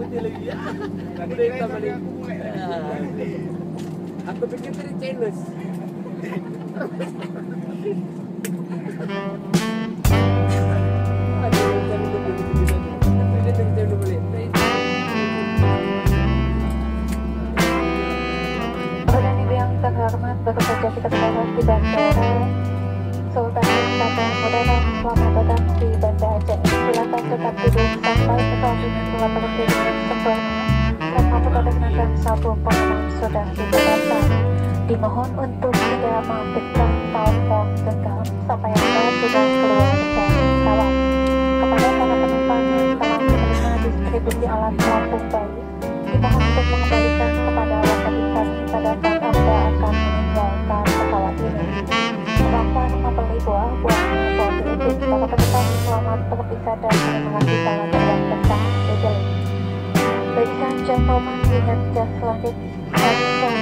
dia lagi ya. Udah kita balik. Aku pikir dari Chinese. Terhormat, baru saja kita berada di Bandara Sultan Iskandar Muda. Selamat datang di Banda Aceh. Silakan tetap duduk sampai pesawat ini telah berhenti dengan sempurna dan apabila dengan sabuk pengaman sudah digunakan. Dimohon untuk tidak mengaktifkan telepon genggam sampai Anda sudah keluar dari pesawat. Kepada para penumpang yang telah menerima distribusi alat pelampung bayi, dimohon untuk mengembalikan kepada warga kami pada saat Anda akan meninggalkan pesawat ini. Selamat membeli buah-buahan atau diizin para penumpang selamat berpisah dan terima kasih telah berkenan. Ladies and gentlemen, we have just landed at